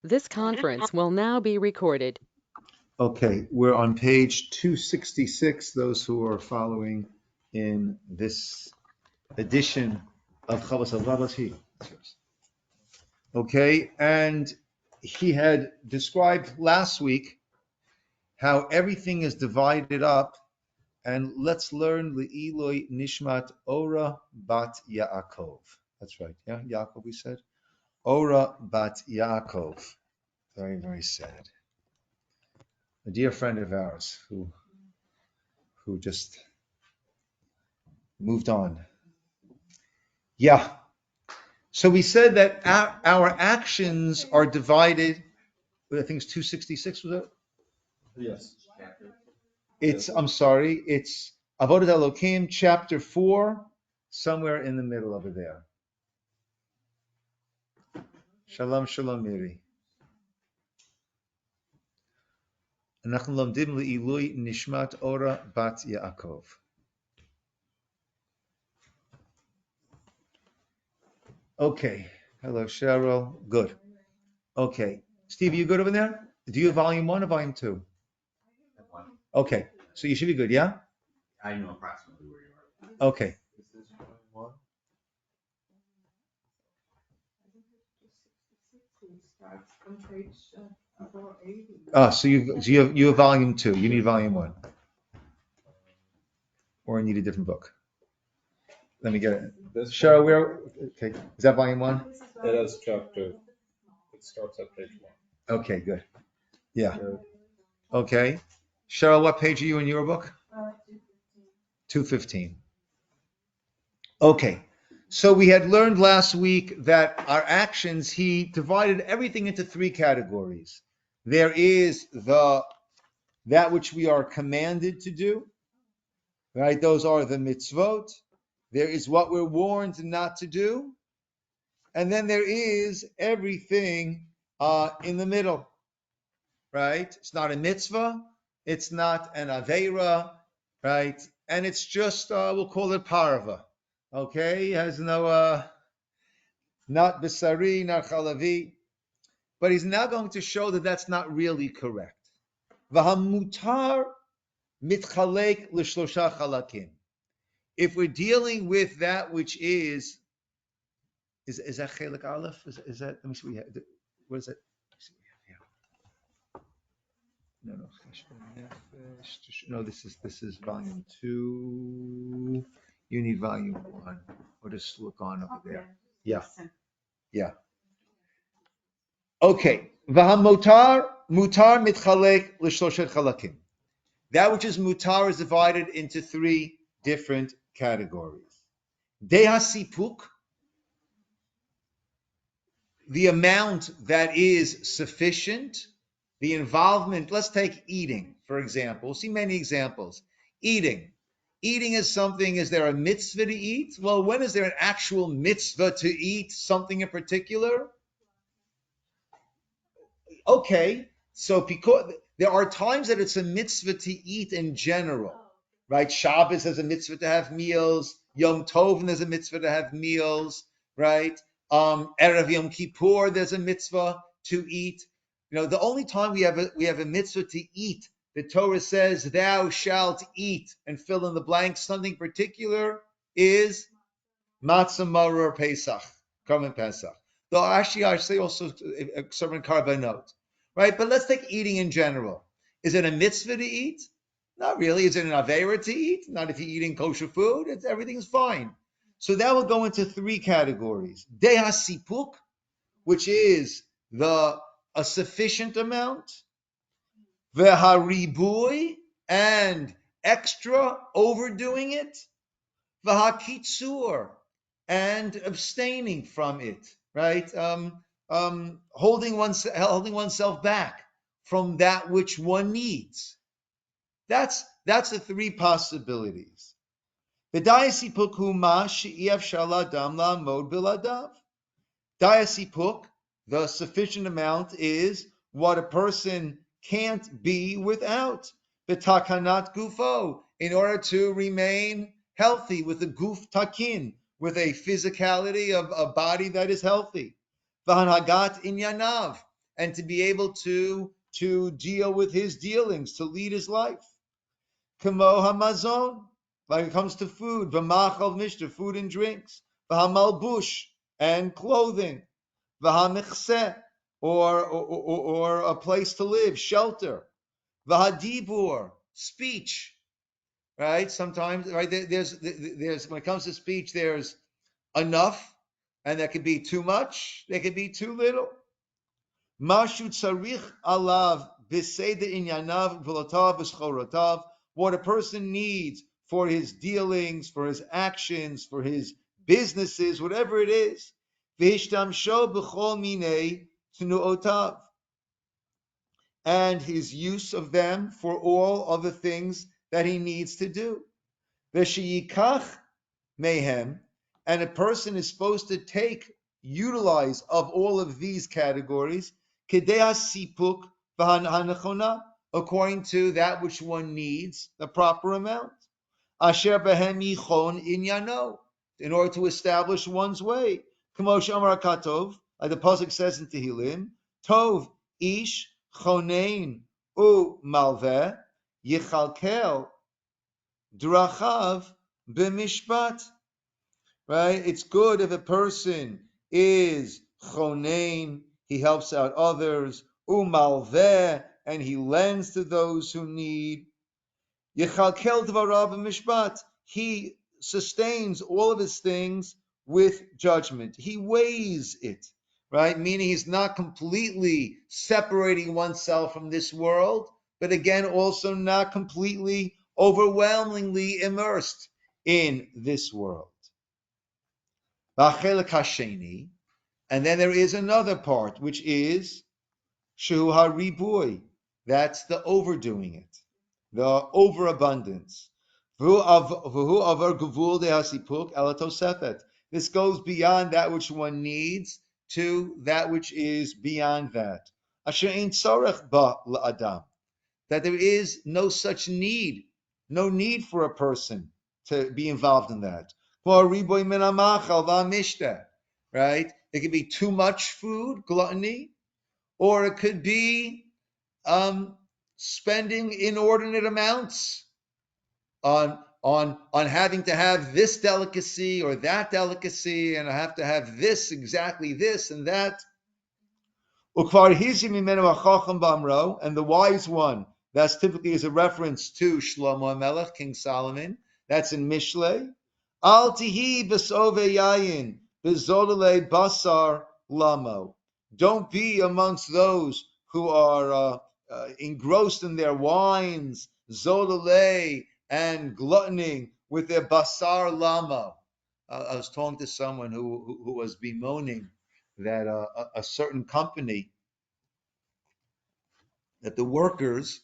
This conference will now be recorded. Okay, we're on page 266, those who are following in this edition of Chovot Halevavot. Okay, and he had described last week how everything is divided up, and let's learn Le'iloi Nishmat Ora Bat Yaakov. That's right, yeah, Yaakov we said. Ora Bat Yaakov. Very, very sad. A dear friend of ours who just moved on. Yeah. So we said that our actions are divided. I think it's 266, was it? Yes. I'm sorry. It's Avodat Elokim, chapter 4, somewhere in the middle over there. Shalom, shalom, Miri. Anachnu lomdim le'ilui nishmat ora bat Yaakov. Okay. Hello, Cheryl. Good. Okay. Steve, you good over there? Do you have volume 1 or volume 2? Okay. So you should be good, yeah? I know approximately where you are. Okay. Is this volume 1? So you have volume 2. You need volume 1. Or you need a different book. Let me get it. Cheryl, okay. Is that volume 1? It is chapter. It starts at page 1. Okay, good. Yeah. Okay. Cheryl, what page are you in your book? 215. Okay. So we had learned last week that our actions, he divided everything into 3 categories. There is that which we are commanded to do, right? Those are the mitzvot. There is what we're warned not to do. And then there is everything in the middle, right? It's not a mitzvah. It's not an aveira, right? And it's just, we'll call it parva, okay? It has no, not bisari, not chalavi. But he's now going to show that that's not really correct. V'hamutar mitchalek l'shlosha chalakim. If we're dealing with that which is that chelik aleph? Is that? Let me see. What is it? No. This is volume 2. You need volume 1. Or just look on over there. Yeah. Okay. V'hamutar mutar mitchalek l'shloshet chalakim. That which is mutar is divided into 3 different categories. Dehasipuk, the amount that is sufficient, the involvement. Let's take eating, for example. We'll see many examples. Eating is something, is there a mitzvah to eat? Well, when is there an actual mitzvah to eat something in particular? Okay, so because there are times that it's a mitzvah to eat in general, right? Shabbos has a mitzvah to have meals. Yom Tov, there's a mitzvah to have meals, right? Erev Yom Kippur, there's a mitzvah to eat. You know, the only time we have a mitzvah to eat, the Torah says, "Thou shalt eat," and fill in the blank. Something particular is matzah maror Pesach, Karban Pesach. Though actually, I say also serving karbanot, right? But let's take eating in general. Is it a mitzvah to eat? Not really. Is it an aveira to eat? Not if you're eating kosher food. Everything's fine. So that will go into 3 categories. Dehasipuk, which is a sufficient amount. Veharibui, and extra, overdoing it. Vahakitsur, and abstaining from it, right? Holding oneself back from that which one needs. That's the 3 possibilities. V'dayasipuk huma she'iev shaladam la'amod biladav. Dayasipuk, the sufficient amount, is what a person can't be without. V'takanat gufo, in order to remain healthy, with a guf takin, with a physicality of a body that is healthy. V'hanhagat inyanav, and to be able to deal with his dealings, to lead his life. Kamo hamazon, like it comes to food, v'machal mishter, food and drinks, v'hamalbush, and clothing, v'hamichseh, or a place to live, shelter, v'hadibur, speech, right? Sometimes, right, there's when it comes to speech, there's enough, and that could be too much, there could be too little. Mashu tzarich alav b'seder inyanav v'lotav v'schorotav, what a person needs for his dealings, for his actions, for his businesses, whatever it is. V'hishtamsho b'chol minei tnuotav, and his use of them for all other things that he needs to do. V'sheyikach mehem, and a person is supposed to utilize of all of these categories, kedei sipuk v'hanachona, according to that which one needs, the proper amount. Asher behem yichon inyano, in order to establish one's way. Kamo she'amar katov, like the pasuk says in Tehillim, tov ish chonein u malveh yichalkel drachav b'mishpat. Right? It's good if a person is chonein, he helps out others, umalveh, and he lends to those who need. Yechalkel dvarav mishpat, he sustains all of his things with judgment. He weighs it, right? Meaning he's not completely separating oneself from this world, but again, also not completely, overwhelmingly immersed in this world. And then there is another part, which is Shehu HaRibui. That's the overdoing it, the overabundance. This goes beyond that which one needs to that which is beyond that. That there is no such need, no need for a person to be involved in that. Right? It could be too much food, gluttony, or it could be spending inordinate amounts on having to have this delicacy or that delicacy, and I have to have this, exactly this and that. And the wise one, that's typically is a reference to Shlomo HaMelech, King Solomon. That's in Mishlei. Al tihi b'sove yayin b'zolele basar lamo. Don't be amongst those who are engrossed in their wines, zolele, and gluttoning with their basar lamo. I was talking to someone who was bemoaning that a certain company, that the workers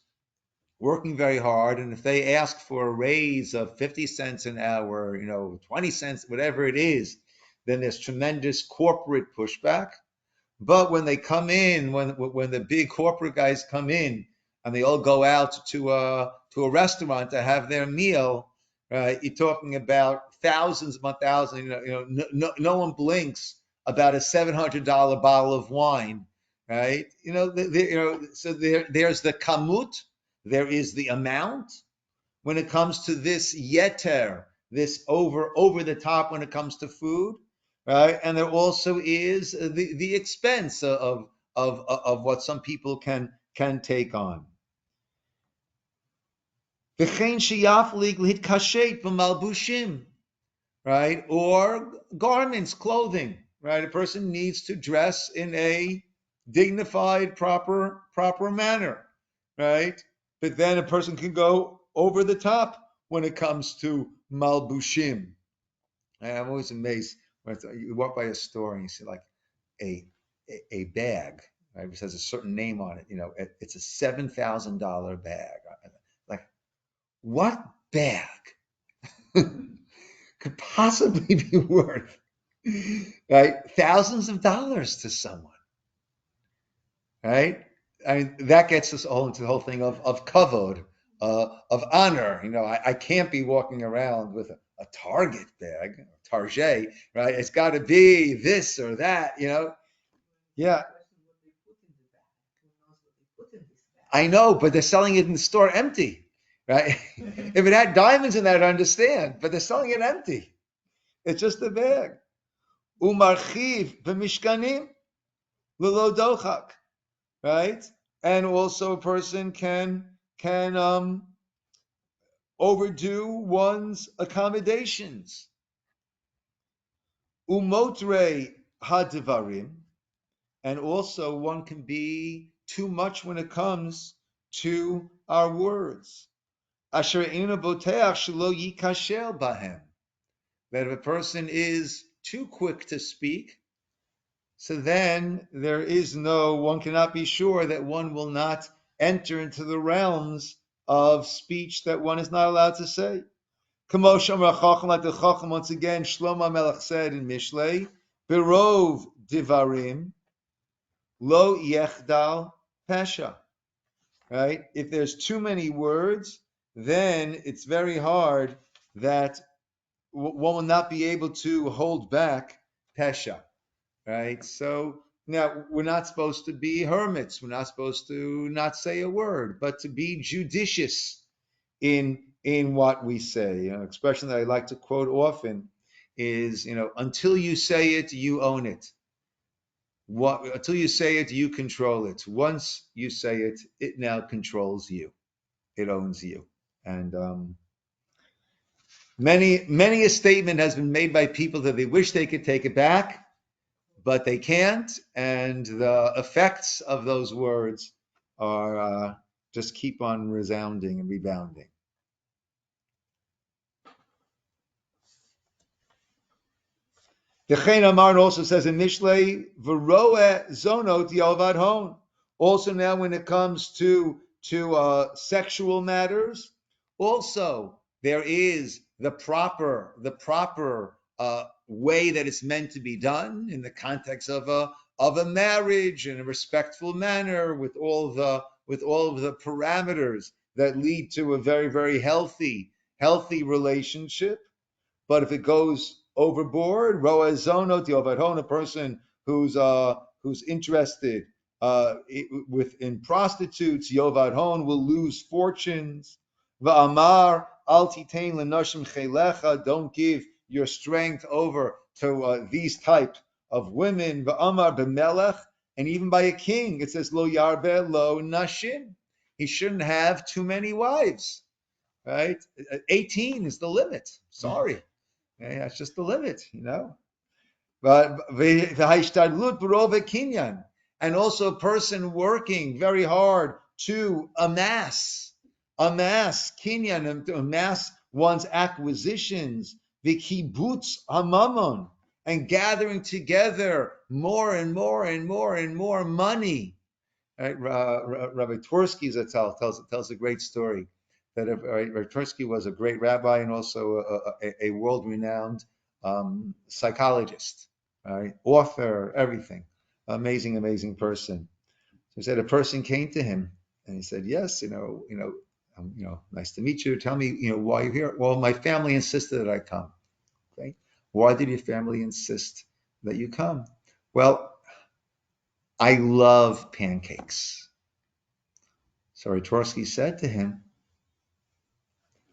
working very hard, and if they ask for a raise of 50 cents an hour, 20 cents, whatever it is, then there's tremendous corporate pushback. But when they come in, when the big corporate guys come in, and they all go out to a restaurant to have their meal, you're talking about thousands upon thousands. No one blinks about a $700 bottle of wine, right? So there's the kamut, there is the amount. When it comes to this yeter, this over the top when it comes to food, right? And there also is the expense of what some people can take on. Right? Or garments, clothing, right? A person needs to dress in a dignified, proper manner, right? But then a person can go over the top when it comes to malbushim. And I'm always amazed when you walk by a store and you see like a bag, right, which has a certain name on it. It's a $7,000 bag. Like, what bag could possibly be worth, right, thousands of dollars to someone, right? I mean, that gets us all into the whole thing of Chovot, of honor. I can't be walking around with a Target bag, Target, right? It's got to be this or that, Yeah. I know, but they're selling it in the store empty, right? If it had diamonds in that, I'd understand, but they're selling it empty. It's just a bag. Umarchiv b'mishkanim l'lo dochak, right? And also a person can overdo one's accommodations. Umotre hadivarim, and also one can be too much when it comes to our words. Asher ina boteach shelo yikashel bahem. That if a person is too quick to speak, so then one cannot be sure that one will not enter into the realms of speech that one is not allowed to say. Like the Chacham, once again, Shlomo Melech said in Mishlei, Berov divarim lo yechdal pesha. Right? If there's too many words, then it's very hard that one will not be able to hold back pesha. Right? So now we're not supposed to be hermits. We're not supposed to not say a word, but to be judicious in what we say. An expression that I like to quote often is, until you say it, you own it. Until you say it, you control it. Once you say it, it now controls you. It owns you. And many a statement has been made by people that they wish they could take it back, but they can't. And the effects of those words are just keep on resounding and rebounding. The Chen Amar also says in Mishlei, V'roe zonot yovad hon. Also now when it comes to sexual matters, also there is the proper way that it's meant to be done in the context of a marriage in a respectful manner with all of the parameters that lead to a very, very healthy relationship. But if it goes overboard, roa zonot yovad hon, a person who's interested in prostitutes, yovad hon, will lose fortunes. Va'amar al titein lenoshim chelecha, don't give your strength over to these types of women. Va'amar b'melech, and even by a king, it says lo yarbe lo nashim. He shouldn't have too many wives, right? 18 is the limit. Sorry. Okay, that's just the limit, But and also a person working very hard to amass kinyan, and to amass one's acquisitions, v'kibutz hamamon, and gathering together more and more and more and more money. Right? Rabbi Twersky tells a great story that Rabbi Twersky was a great rabbi and also a world-renowned psychologist, right? Author, everything. Amazing person. So he said a person came to him and he said, "Yes, nice to meet you. Tell me, why you're here." "Well, my family insisted that I come." Okay. "Why did your family insist that you come?" "Well, I love pancakes." So Ritorsky said to him,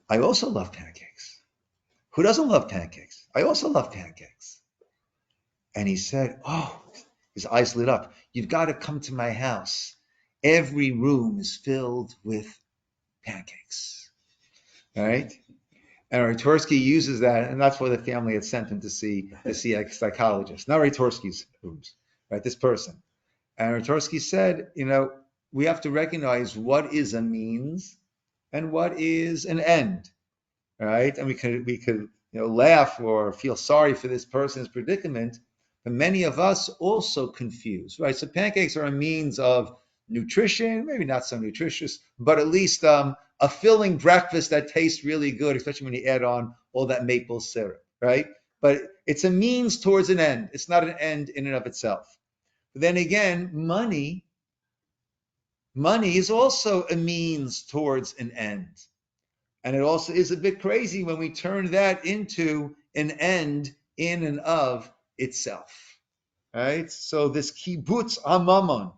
"I also love pancakes. Who doesn't love pancakes? I also love pancakes." And he said, his eyes lit up. "You've got to come to my house. Every room is filled with pancakes." All right? And Ritorsky uses that, and that's why the family had sent him to see a psychologist. Not Ritorsky's rooms, right? This person. And Ritorsky said, we have to recognize what is a means and what is an end, right? And we could laugh or feel sorry for this person's predicament, but many of us also confuse, right? So pancakes are a means of nutrition, maybe not so nutritious, but at least a filling breakfast that tastes really good, especially when you add on all that maple syrup, right? But it's a means towards an end. It's not an end in and of itself. But then again, money is also a means towards an end. And it also is a bit crazy when we turn that into an end in and of itself. Right? So this kibbutz hamamon,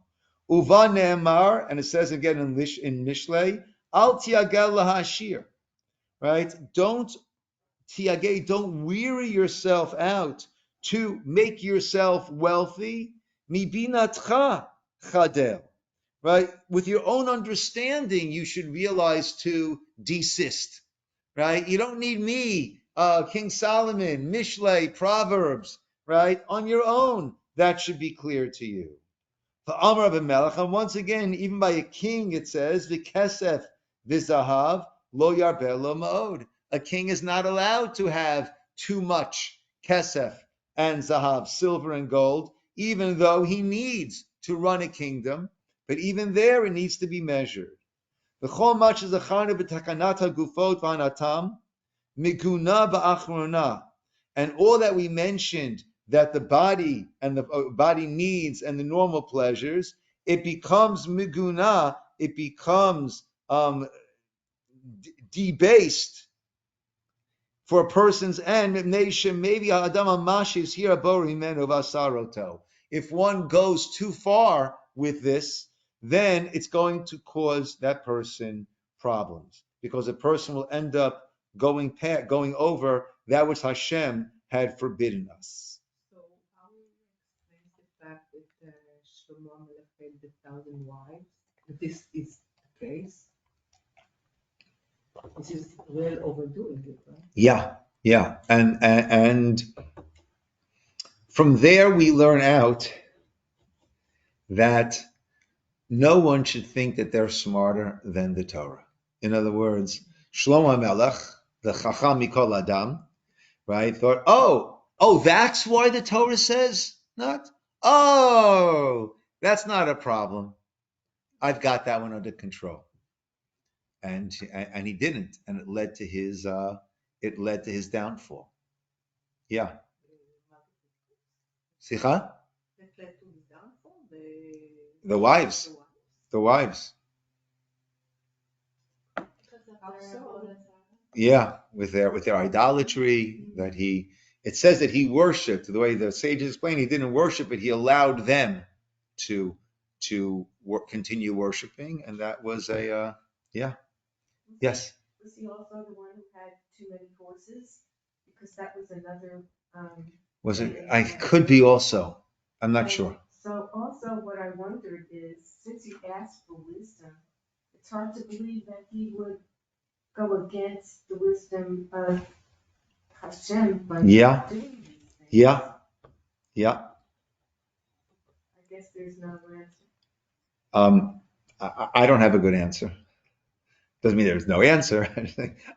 Uva ne'emar, and it says again in Mishlei, al tiagel lahashir, right? Don't weary yourself out to make yourself wealthy. Mibinatcha chadel, right? With your own understanding, you should realize to desist, right? You don't need me, King Solomon, Mishlei, Proverbs, right? On your own, that should be clear to you. For Amar Abimelech, and once again, even by a king, it says, V'kesef v'zahav lo yarbeh lo ma'od. A king is not allowed to have too much kesef and zahav, silver and gold, even though he needs to run a kingdom. But even there, it needs to be measured. V'chol mach zacharnu b'takanat hagufot v'anatam miguna ba'achrona. And all that we mentioned, that the body and the body needs and the normal pleasures, it becomes miguna, it becomes debased for a person's end. If one goes too far with this, then it's going to cause that person problems, because a person will end up going over that which Hashem had forbidden us. So how will you explain the fact that Shlomo Melech had 1,000 wives? That this is the case? This is well overdoing it, right? Yeah, and from there we learn out that no one should think that they're smarter than the Torah. In other words, Shlomo Melech, the Chacham Mikol Adam, right, thought, oh, that's why the Torah says not? Oh, that's not a problem. I've got that one under control. And he didn't, and it led to his downfall. Yeah. Sicha? That led to his downfall? The wives. Yeah, with their idolatry, that it says that he worshipped, the way the sages explain, he didn't worship it, he allowed them to continue worshiping, and that was yes. Was he also the one who had too many horses? Because that was another. Was it? I could be also. I'm not sure. So also what I wondered is, since he asked for wisdom, it's hard to believe that he would go against the wisdom of Hashem by doing these things. Yeah. I guess there's no answer. I don't have a good answer. Doesn't mean there's no answer.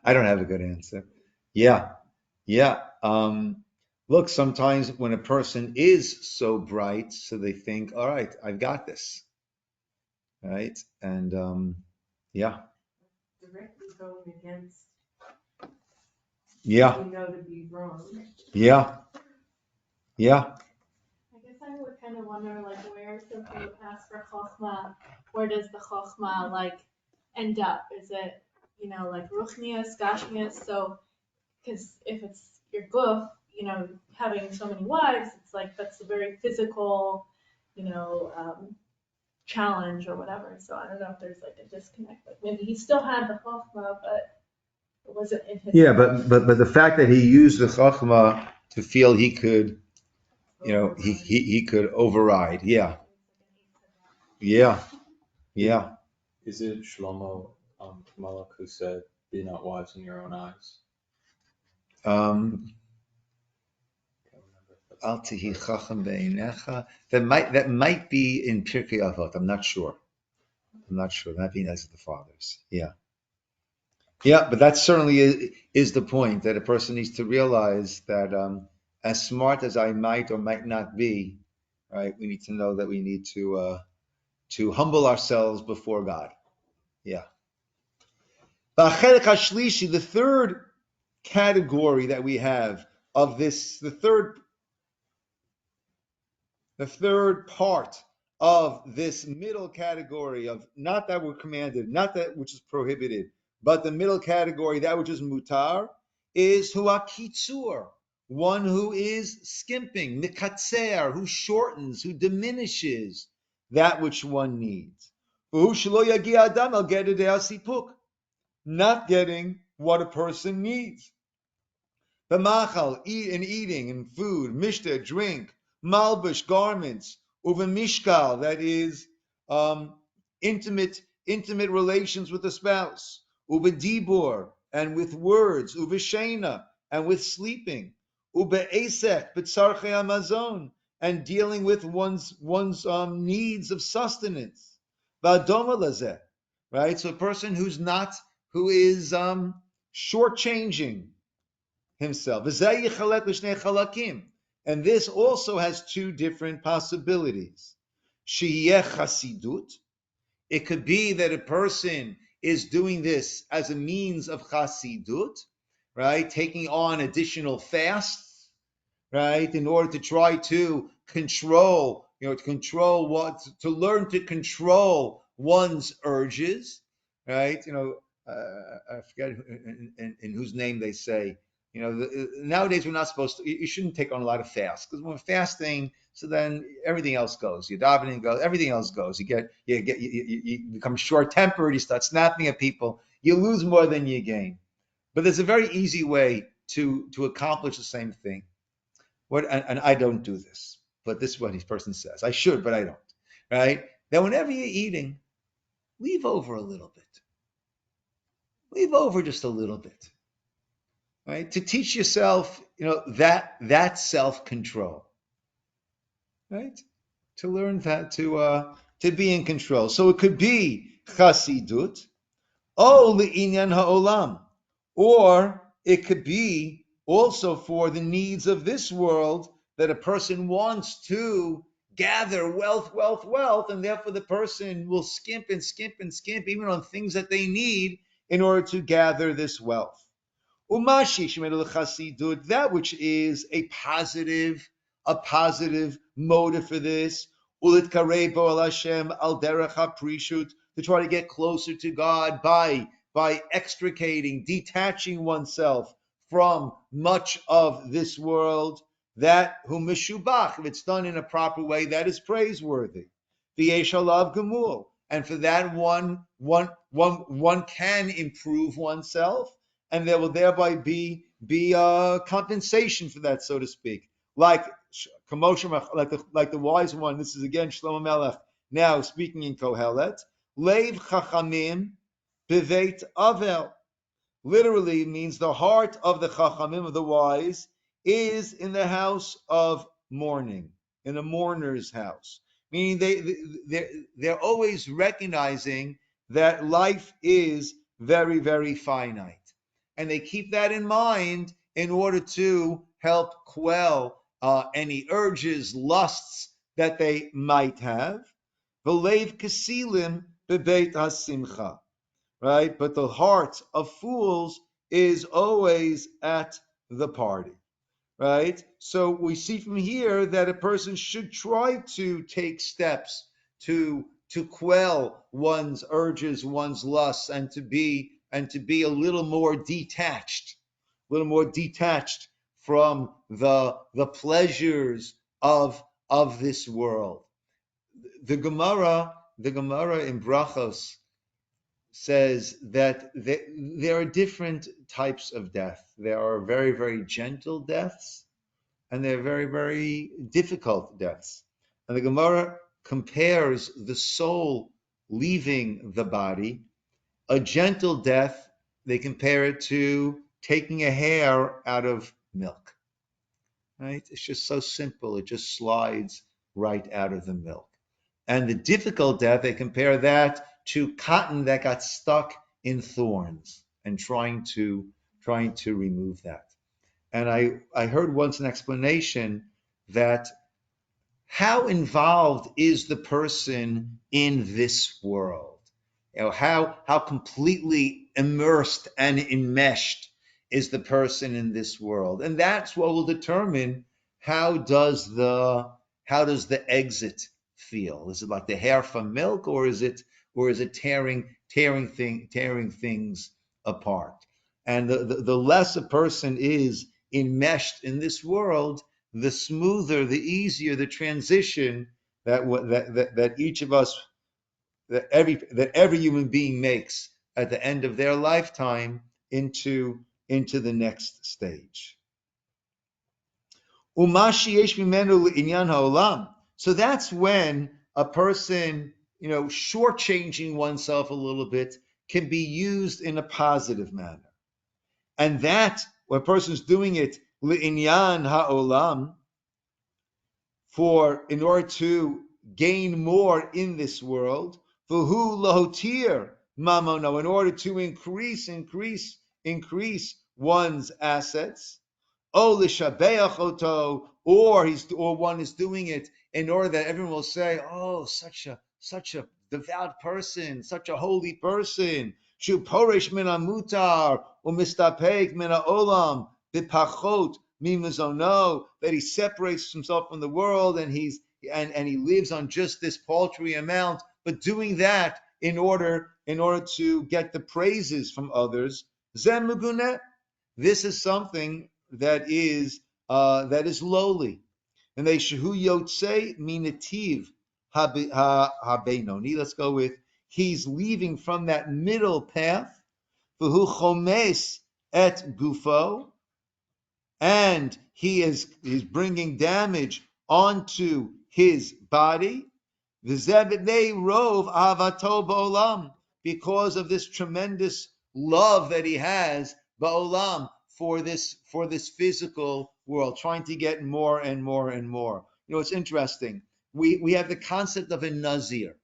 I don't have a good answer. Yeah. Look, sometimes when a person is so bright, so they think, all right, I've got this. Right? And Directly going against Yeah. what we know to be wrong. Yeah. I guess I would kind of wonder, like, where, since you ask for chokhmah, where does the chokhmah, like, end up? Is it, like, ruchnias, gashmias? So, because if it's your guf, having so many wives, it's like, that's a very physical, challenge or whatever. So I don't know if there's, like, a disconnect. Like, maybe he still had the chokhmah, but it wasn't in his. Yeah, but the fact that he used the chachma to feel he could, he could override. Yeah. Is it Shlomo Malach who said, "Be not wise in your own eyes"? Al tihi chacham be'einecha. That might be in Pirkei Avot. I'm not sure. That being as the fathers. Yeah, but that certainly is the point, that a person needs to realize that as smart as I might or might not be, right, we need to know that we need to humble ourselves before God. Yeah. The third category that we have of this, the third part of this middle category of not that we're commanded, not that which is prohibited, but the middle category, that which is mutar, is huakitzur, one who is skimping, mikatser, who shortens, who diminishes that which one needs. Not getting what a person needs. B'machal, eating and food, mishta, drink, malbush, garments, uvemishkal, that is intimate relations with the spouse, ubedibor, and with words, uveshena, and with sleeping, ubeesek, b'tzarchei amazon, and dealing with one's needs of sustenance. V'adoma lazeh, right? So a person who is shortchanging himself. And this also has two different possibilities. Chasidut. It could be that a person is doing this as a means of chasidut, right? Taking on additional fasts, right? In order to try to control, to learn to control one's urges, right? I forget in whose name they say, nowadays we're not supposed to, you shouldn't take on a lot of fast, because when we're fasting, so then everything else goes. Your davening goes, everything else goes. You become short-tempered, you start snapping at people, you lose more than you gain. But there's a very easy way to accomplish the same thing. And I don't do this, but this is what this person says. I should, but I don't. Right? That whenever you're eating, leave over a little bit. Leave over just a little bit. Right? To teach yourself, that self-control. Right? To learn that to be in control. So it could be chasidut, o le'inyan ha'olam, or it could be also for the needs of this world, that a person wants to gather wealth, and therefore the person will skimp even on things that they need in order to gather this wealth. That which is a positive motive for this, to try to get closer to God by extricating, detaching oneself from much of this world, that whom mishubach, if it's done in a proper way, that is praiseworthy. V'yesh alav gemul, and for that one can improve oneself, and there will thereby be a compensation for that, so to speak. Like the wise one. This is again Shlomo Melech now speaking in Kohelet. Leiv chachamim beveit avel. Literally means the heart of the chachamim, of the wise, is in the house of mourning, in a mourner's house. Meaning they're always recognizing that life is very, very finite. And they keep that in mind in order to help quell any urges, lusts that they might have. V'leiv kasilim bebeit hasimcha, right? But the heart of fools is always at the party, right? So we see from here that a person should try to take steps to quell one's urges, one's lusts, and to be a little more detached from the pleasures of this world. The Gemara in Brachos says that there are different types of death. There are very, very gentle deaths, and there are very, very difficult deaths. And the Gemara compares the soul leaving the body. A gentle death, they compare it to taking a hair out of milk. Right? It's just so simple. It just slides right out of the milk. And the difficult death, they compare that to cotton that got stuck in thorns, and trying to remove that. And I heard once an explanation that how involved is the person in this world? How completely immersed and enmeshed is the person in this world? And that's what will determine how does the exit feel? Is it like the hair from milk, or is it tearing things apart? And the less a person is enmeshed in this world, the smoother, the easier the transition that each of us, that every human being makes at the end of their lifetime into the next stage. So that's when a person, shortchanging oneself a little bit can be used in a positive manner. And that, when a person's doing it li'inyan ha'olam, in order to gain more in this world, v'hu lahotir mamono, in order to increase one's assets, o l'shabeach oto, or one is doing it in order that everyone will say, oh, such a devout person, such a holy person, shu poresh min hamutar u'mistapek min ha'olam b'pachot mimazono, that he separates himself from the world and he lives on just this paltry amount, but doing that in order to get the praises from others. Zeh meguneh. This is something that is lowly. And they shehu yotze minativ habenoni. Let's go with, he's leaving from that middle path. V'hu chomes et gufo, and he's bringing damage onto his body. V'zeh rov avato ba'olam, because of this tremendous love that he has ba'olam for this physical world, trying to get more and more and more. It's interesting. We have the concept of a nazir.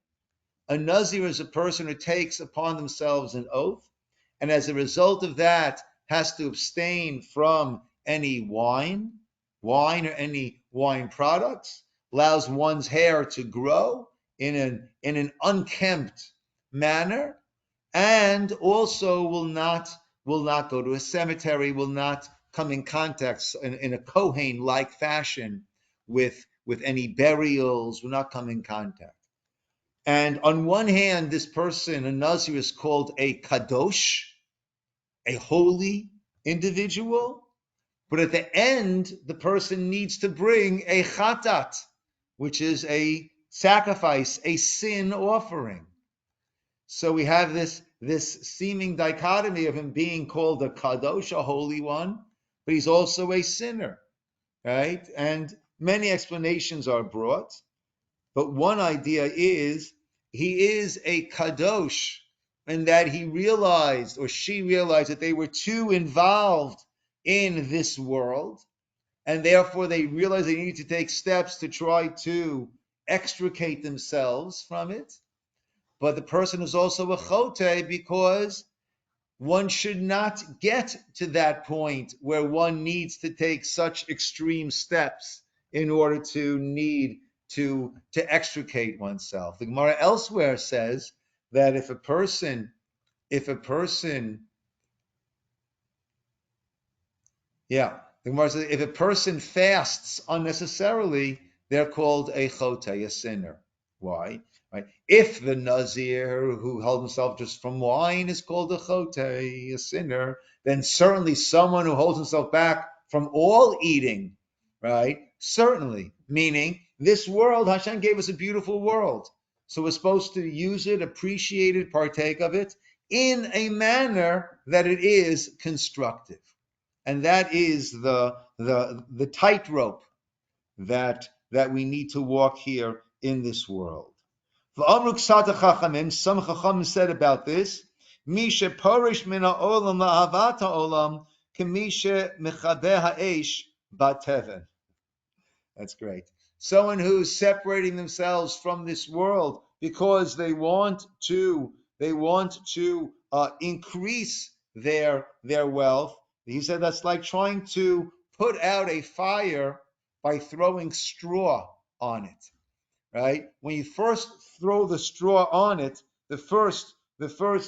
A nazir is a person who takes upon themselves an oath, and as a result of that has to abstain from any wine or any wine products, allows one's hair to grow in an unkempt manner, and also will not go to a cemetery, will not come in contact in a Kohen-like fashion with any burials, will not come in contact. And on one hand, this person, a Nazir, is called a kadosh, a holy individual, but at the end, the person needs to bring a chatat, which is a sacrifice, a sin offering. So we have this seeming dichotomy of him being called a kadosh, a holy one, but he's also a sinner, right? And many explanations are brought, but one idea is he is a kadosh, and that he realized, or she realized, that they were too involved in this world, and therefore they realized they needed to take steps to try to extricate themselves from it. But the person is also a chote, because one should not get to that point where one needs to take such extreme steps in order to extricate oneself. The Gemara elsewhere says that if a person fasts unnecessarily, they're called a chote, a sinner. Why? Right? If the Nazir who held himself just from wine is called a chote, a sinner, then certainly someone who holds himself back from all eating, right? Certainly, meaning this world, Hashem gave us a beautiful world. So we're supposed to use it, appreciate it, partake of it in a manner that it is constructive. And that is the tightrope that we need to walk here in this world. Some Chachamim said about this, Misha porish min ha'olam la'avat ha'olam k'misha mechabeh ha'esh bateven. That's great. Someone who's separating themselves from this world because they want to increase their wealth. He said that's like trying to put out a fire by throwing straw on it. Right? When you first throw the straw on it, the first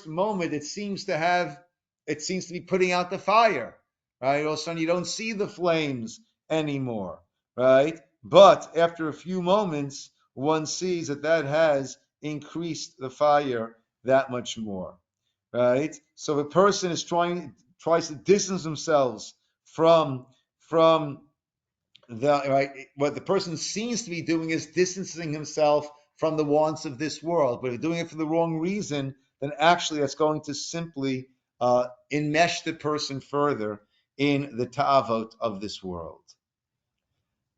moment it seems to be putting out the fire. Right? All of a sudden you don't see the flames anymore. Right? But after a few moments, one sees that has increased the fire that much more. Right? So if a person tries to distance themselves from what the person seems to be doing is distancing himself from the wants of this world. But if doing it for the wrong reason, then actually that's going to simply enmesh the person further in the ta'avot of this world.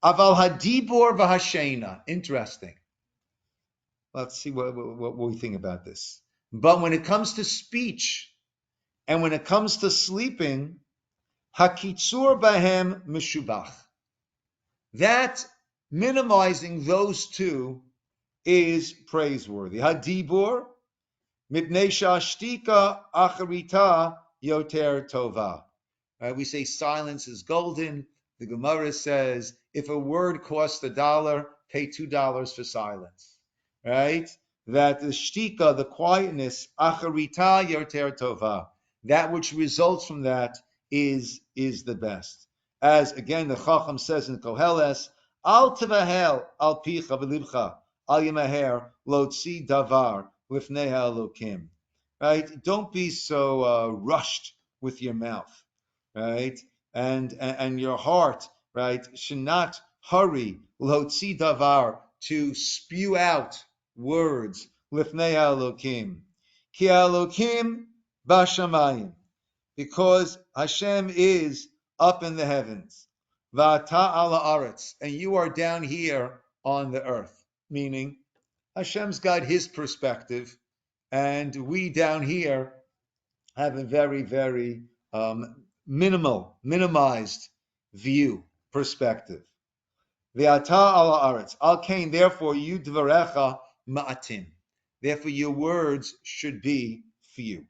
Aval hadibor v'hashena. Interesting. Let's see what we think about this. But when it comes to speech and when it comes to sleeping, hakitzur bahem meshubach. That minimizing those two is praiseworthy. Hadibur mipnei shashtika acharita yoter tova. We say silence is golden. The Gemara says if a word costs $1, pay $2 for silence. Right? That the shtika, the quietness, acharita yoter tova, that which results from that is the best. As again the Chacham says in Koheles, al tevahel al picha v'libcha al yemaher lo tzi davar lifnei ha'elokim. Right? Don't be so rushed with your mouth, right? And your heart, right, should not hurry lo tzi davar to spew out words lifnei ha'elokim. Ki ha'elokim b'shamayim, because Hashem is up in the heavens. Va'ata ala aretz, and you are down here on the earth. Meaning, Hashem's got his perspective, and we down here have a very, very minimized view, perspective. Va'ata ala aretz. Al kain, therefore, you dvarecha ma'atim. Therefore, your words should be few.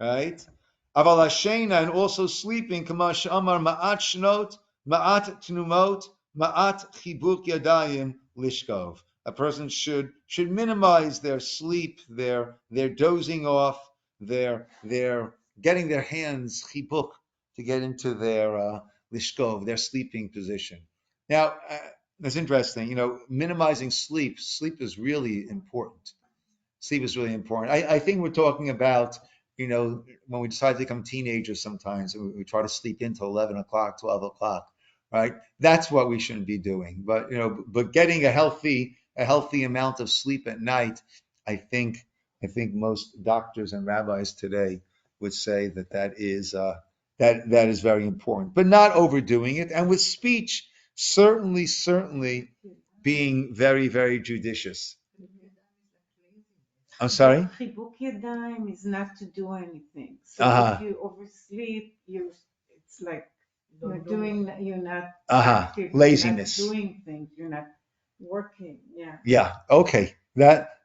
Right? Aval hashena, and also sleeping, kama she'amar ma'at shnot, ma'at tnumot, ma'at chibuk yadayim lishkov. A person should minimize their sleep, their dozing off, their getting their hands chibuk to get into their lishkov, their sleeping position. Now, that's interesting. Minimizing sleep. Sleep is really important. Sleep is really important. I think we're talking about, when we decide to become teenagers sometimes, and we try to sleep into 11 o'clock, 12 o'clock, right? That's what we shouldn't be doing. But, but getting a healthy amount of sleep at night, I think most doctors and rabbis today would say that is very important, but not overdoing it. And with speech, certainly being very, very judicious. I'm sorry? Chibuk yadayim is not to do anything. So if you oversleep, it's like you're not active, laziness. You're not doing things, you're not working. Yeah. Yeah. Okay. That.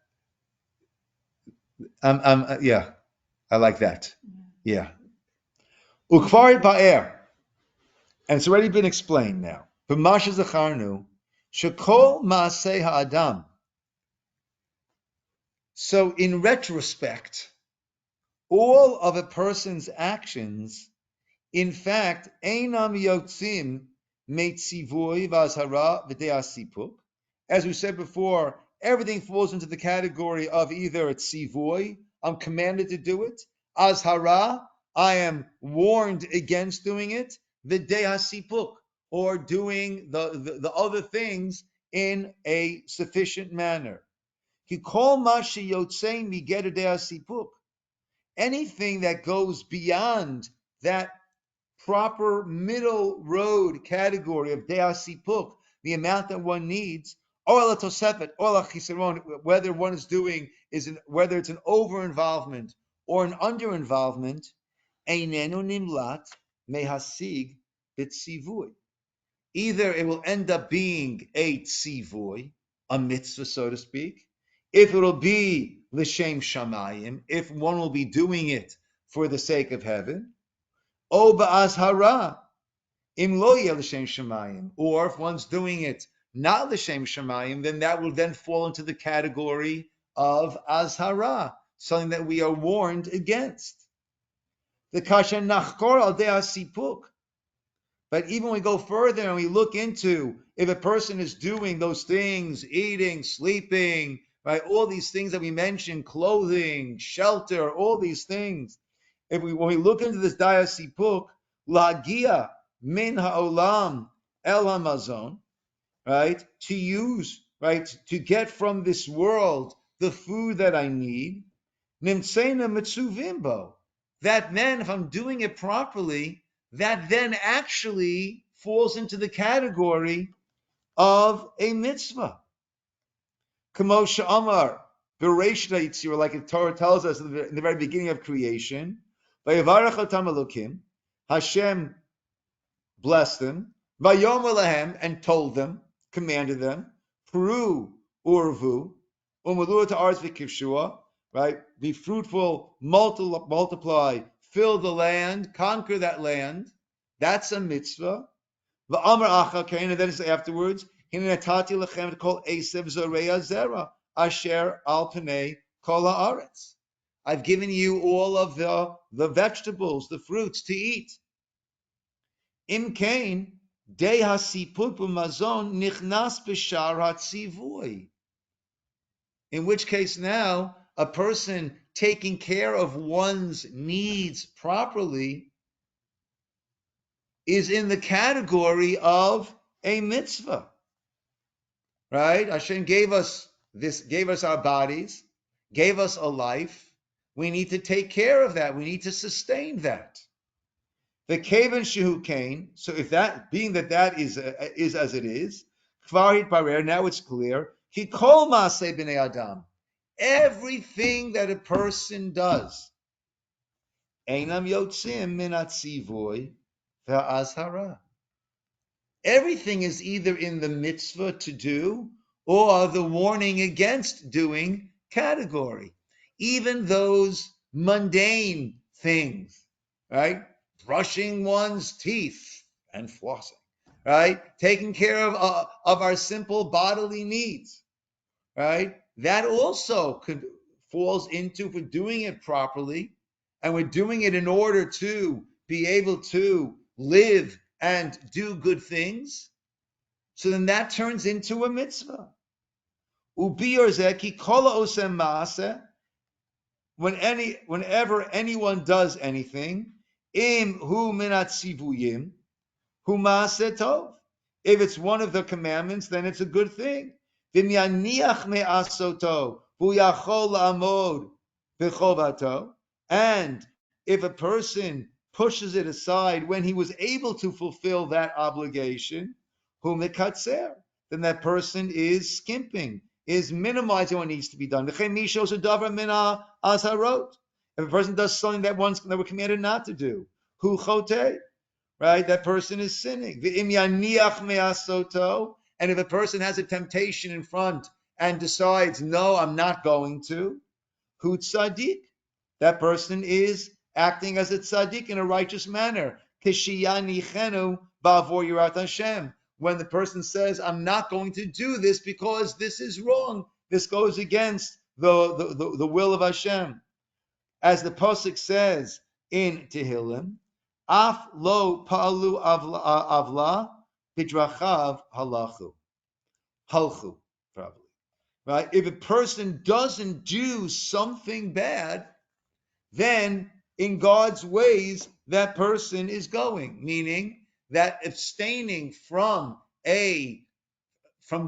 Yeah. I like that. Yeah. Ukvar ba'er, and it's already been explained now. B'masha zacharnu shekol maaseh ha'adam. So, in retrospect, all of a person's actions, in fact, einam yotzim meitzivoy v'azhara v'de'asipuk. As we said before, everything falls into the category of either a tzivoy, I'm commanded to do it, azhara, I am warned against doing it, v'de'asipuk, or doing the other things in a sufficient manner. Anything that goes beyond that proper middle road category of de'asipuk, the amount that one needs, whether one is doing whether it's an over involvement or an under involvement, either it will end up being a tzivoy, a mitzvah, so to speak. If it'll be l'shem shamayim, if one will be doing it for the sake of heaven, o ba'azhara, im lo yeh l'shem shamayim, or if one's doing it not l'shem shamayim, then that will then fall into the category of azhara, something that we are warned against. The kasha nachkor al de'asipuk. But even when we go further and we look into if a person is doing those things, eating, sleeping, right, all these things that we mentioned, clothing, shelter, all these things, when we look into this da'asipuk, lagia min ha'olam el hamazon, right? To use, right? To get from this world the food that I need. Nimtzeina mitzuvimbo. That then, if I'm doing it properly, that then actually falls into the category of a mitzvah. Kamosha Amar, Bereshna Yitzir, like the Torah tells us in the very beginning of creation, Vayavarach otam Elokim, Hashem blessed them, Vayomer lahem, and told them, commanded them, Peru urvu, Umalua to Arz v'kivshua, right? Be fruitful, multiply, fill the land, conquer that land. That's a mitzvah. V'amar acha kain, and then it's afterwards, Hinatati lechem to call Esav zoreya zera asher al panei kol haaretz. I've given you all of the vegetables, the fruits to eat. Im kain de hasiput b'mazon nichnas b'shar hatzivui. In which case now, a person taking care of one's needs properly is in the category of a mitzvah. Right? Hashem gave us our bodies, gave us a life. We need to take care of that. We need to sustain that. The kaven shehu kain. So if that, being that is as it is, kvar hitbarer. Now it's clear. Ki kol maaseh b'nei adam. Everything that a person does, einam yotzim min atzivoy ve'azhara. Everything is either in the mitzvah to do or the warning against doing category. Even those mundane things, right? Brushing one's teeth and flossing, right? Taking care of our simple bodily needs, right? That also falls into, if we're doing it properly, and we're doing it in order to be able to live and do good things, so then that turns into a mitzvah. Whenever anyone does anything, im hu minat sivuyim, hu maaseh tov. If it's one of the commandments, then it's a good thing. V'myaniach me'asoto, hu yachol la'amod b'chovato. And if a person pushes it aside when he was able to fulfill that obligation, whom the katser, then that person is skimping, is minimizing what needs to be done. If a person does something that we're commanded not to do, hu chote, right? That person is sinning. And if a person has a temptation in front and decides, no, I'm not going to, hu tzaddik, that person is acting as a tzaddik in a righteous manner. When the person says, I'm not going to do this because this is wrong, this goes against the will of Hashem. As the Pasuk says in Tehillim, Af lo pa'alu avla bidrachav halachu. Halchu, probably. Right? If a person doesn't do something bad, then in God's ways, that person is going, meaning that abstaining from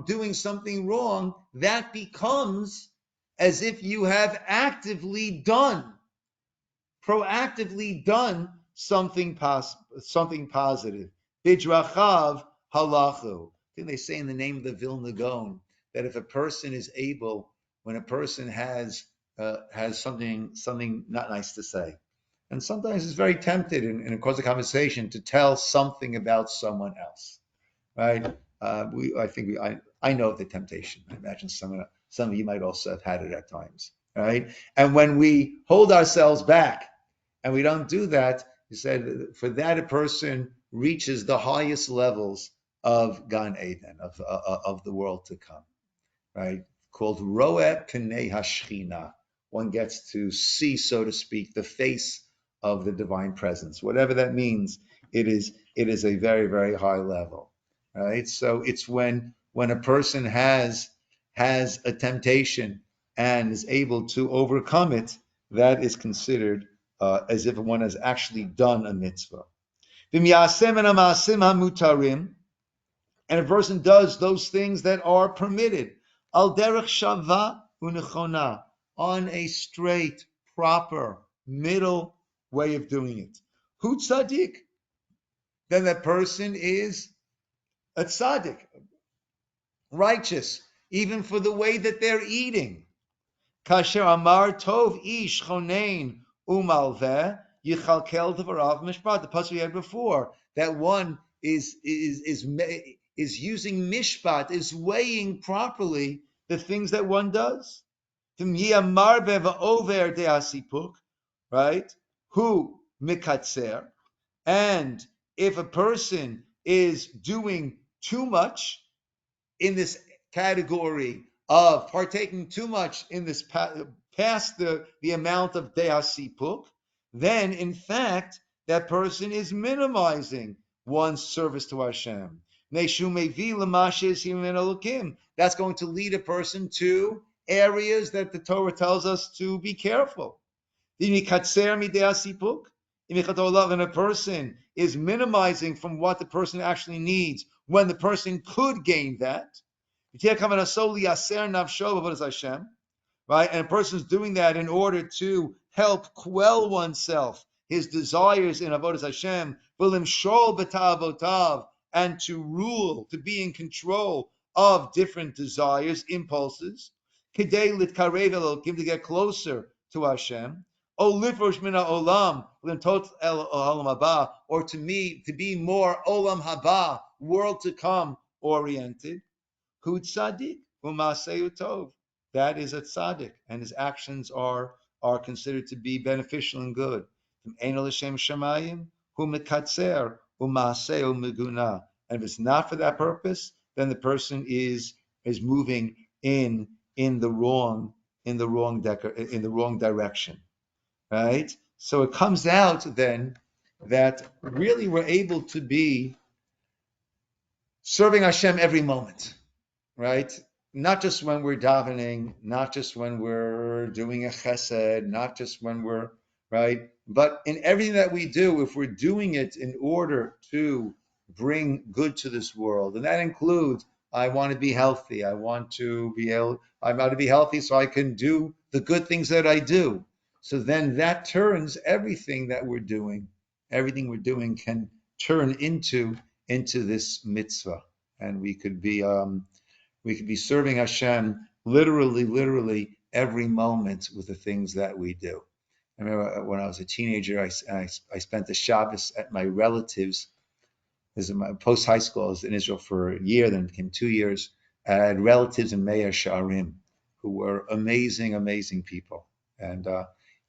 doing something wrong, that becomes as if you have proactively done something positive. Bidrachav halachu. I think they say in the name of the Vilna Gaon that if a person is able, when a person has something not nice to say, and sometimes it's very tempted in a course of conversation to tell something about someone else, right? I know of the temptation. I imagine some of you might also have had it at times, right? And when we hold ourselves back and we don't do that, you said for that a person reaches the highest levels of Gan Eden, of the world to come, right? Called Roeh Pnei Hashchina. One gets to see, so to speak, the face of the divine presence. Whatever that means, it is a very, very high level, right? So it's when a person has a temptation and is able to overcome it, that is considered as if one has actually done a mitzvah. and a person does those things that are permitted, al derech shava unechona, on a straight, proper, middle way of doing it. Hu tzaddik, then that person is a tzaddik, righteous, even for the way that they're eating. Kasher amar tov ish chonein umalveh yichalkel devarav mishpat. The pasuk we had before, that one is using mishpat, is weighing properly the things that one does. Right? Who mikatzer, and if a person is doing too much in this category of partaking too much in this past the amount of de'asipuk, then in fact that person is minimizing one's service to Hashem. That's going to lead a person to areas that the Torah tells us to be careful. When a person is minimizing from what the person actually needs, when the person could gain that, right? And a person is doing that in order to help quell oneself, his desires in avodas Hashem, and to rule, to be in control of different desires, impulses, to get closer to Hashem, or to be more olam haba, world to come oriented. Hu tzaddik u'maseu tov. That is a tzaddik, and his actions are considered to be beneficial and good. Eino l'shem shamayim hu mekatzer u'maseu meguna. And if it's not for that purpose, then the person is moving in the wrong direction, right? So it comes out then that really we're able to be serving Hashem every moment, right? Not just when we're davening, not just when we're doing a chesed, not just when we're, right? But in everything that we do, if we're doing it in order to bring good to this world, and that includes, I want to be healthy, I want to be healthy so I can do the good things that I do. So then that turns everything we're doing can turn into this mitzvah, and we could be serving Hashem literally every moment with the things that we do. I remember when I was a teenager, I spent the Shabbos at my relatives. This is my post high school. I was in Israel for a year, then it became 2 years. I had relatives in Mea Shearim who were amazing people. And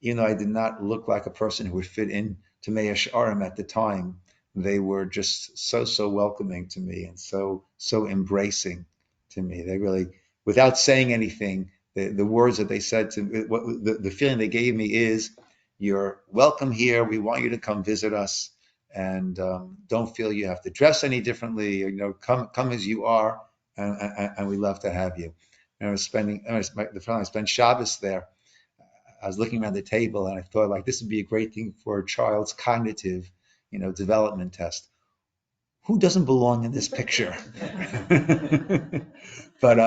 even though I did not look like a person who would fit in to Mea Shearim at the time, they were just so welcoming to me and so embracing to me. They really, without saying anything, the words that they said to me, the feeling they gave me is, you're welcome here. We want you to come visit us, and don't feel you have to dress any differently. Come as you are, and we love to have you. And I spent Shabbos there. I was looking around the table, and I thought, like, this would be a great thing for a child's cognitive, development test. Who doesn't belong in this picture? But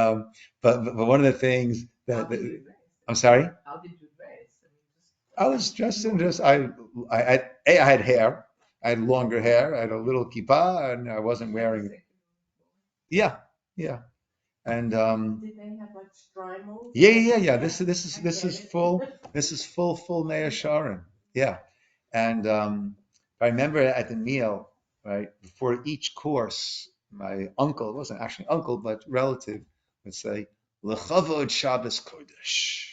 one of the things that I'm sorry. How did you dress? I was dressed in I had hair. I had longer hair. I had a little kippah, and I wasn't wearing. Yeah. And Did they have like strimals? Yeah. This is full. This is full Mea Shearim. Yeah, and I remember at the meal, right before each course, my uncle, it wasn't actually uncle but relative, would say, "Lechavod Shabbos Kodesh."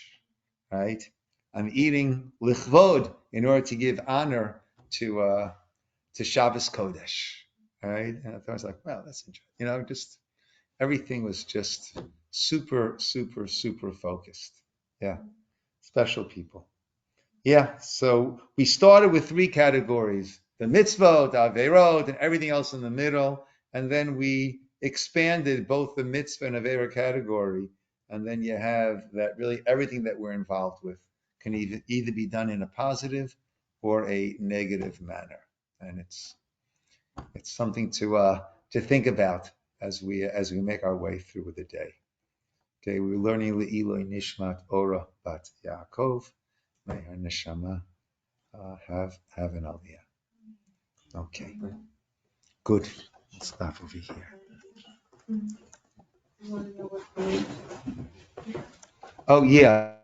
Right, I'm eating lichvod in order to give honor to Shabbos Kodesh. Right, and I was like, "Wow, that's interesting." Just everything was just super focused. Yeah, special people. Yeah, so we started with 3 categories: the mitzvot, the averot, and everything else in the middle. And then we expanded both the mitzvah and avera category. And then you have that really everything that we're involved with can either be done in a positive or a negative manner. And it's something to think about as we make our way through the day. Okay, we're learning Le'iloi Nishmat Ora Bat Yaakov. May her neshama have an aliyah. Okay, good. Let's stop over here. Oh yeah.